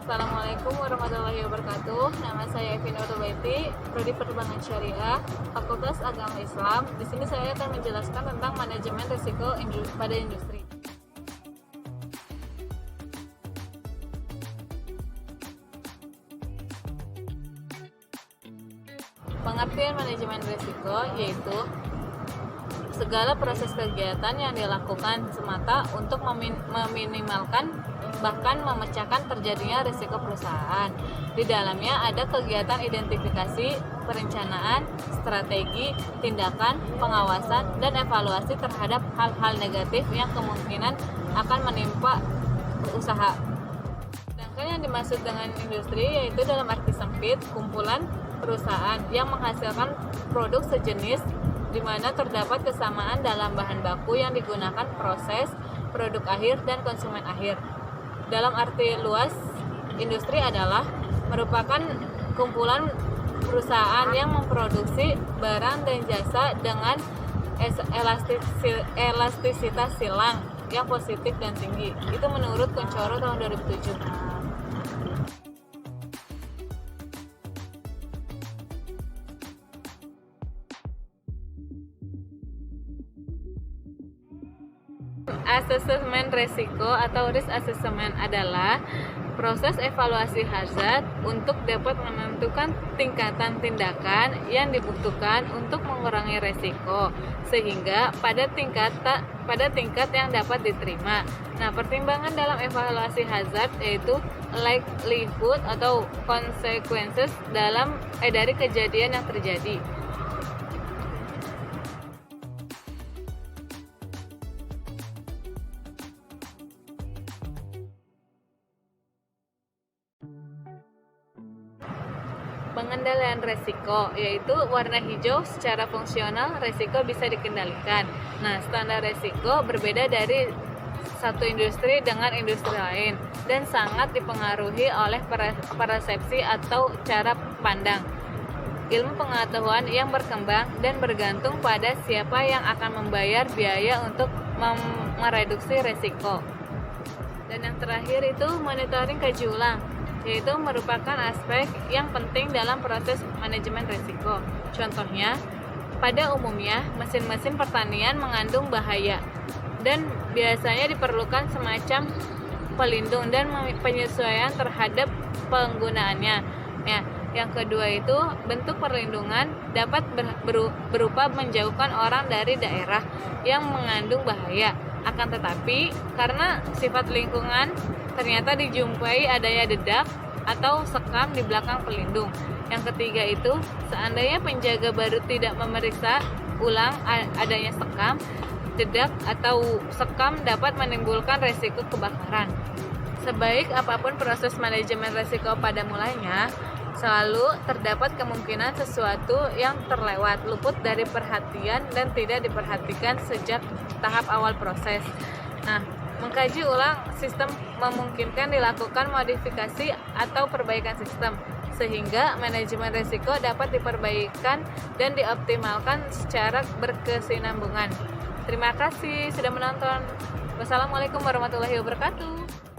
Assalamualaikum warahmatullahi wabarakatuh. Nama saya Evi Nurbaiti, Prodi Perbankan Syariah, Fakultas Agama Islam. Di sini saya akan menjelaskan tentang manajemen risiko pada industri. Pengertian manajemen risiko yaitu segala proses kegiatan yang dilakukan semata untuk meminimalkan bahkan memecahkan terjadinya risiko perusahaan. Di dalamnya ada kegiatan identifikasi, perencanaan, strategi, tindakan, pengawasan, dan evaluasi terhadap hal-hal negatif yang kemungkinan akan menimpa usaha. Sedangkan yang dimaksud dengan industri yaitu dalam arti sempit, kumpulan perusahaan yang menghasilkan produk sejenis di mana terdapat kesamaan dalam bahan baku yang digunakan, proses, produk akhir, dan konsumen akhir. Dalam arti luas, industri adalah merupakan kumpulan perusahaan yang memproduksi barang dan jasa dengan elastisitas silang yang positif dan tinggi. Itu menurut Kuncoro tahun 2007. Asesmen risiko atau risk assessment adalah proses evaluasi hazard untuk dapat menentukan tingkatan tindakan yang dibutuhkan untuk mengurangi risiko sehingga pada tingkat yang dapat diterima. Nah, pertimbangan dalam evaluasi hazard yaitu likelihood atau consequences dari kejadian yang terjadi. Pengendalian resiko yaitu warna hijau secara fungsional resiko bisa dikendalikan. Nah, standar resiko berbeda dari satu industri dengan industri lain dan sangat dipengaruhi oleh persepsi atau cara pandang. Ilmu pengetahuan yang berkembang dan bergantung pada siapa yang akan membayar biaya untuk mereduksi resiko. Dan yang terakhir itu monitoring kaji ulang, yaitu merupakan aspek yang penting dalam proses manajemen risiko. Contohnya, pada umumnya mesin-mesin pertanian mengandung bahaya dan biasanya diperlukan semacam pelindung dan penyesuaian terhadap penggunaannya. Ya, yang kedua itu bentuk perlindungan dapat berupa menjauhkan orang dari daerah yang mengandung bahaya. Akan tetapi, karena sifat lingkungan ternyata dijumpai adanya dedak atau sekam di belakang pelindung. Yang ketiga itu, seandainya penjaga baru tidak memeriksa ulang adanya sekam, dedak atau sekam dapat menimbulkan resiko kebakaran. Sebaik apapun proses manajemen resiko pada mulanya, selalu terdapat kemungkinan sesuatu yang terlewat, luput dari perhatian dan tidak diperhatikan sejak tahap awal proses. Nah, mengkaji ulang sistem memungkinkan dilakukan modifikasi atau perbaikan sistem sehingga manajemen risiko dapat diperbaikan dan dioptimalkan secara berkesinambungan. Terima kasih sudah menonton. Wassalamualaikum warahmatullahi wabarakatuh.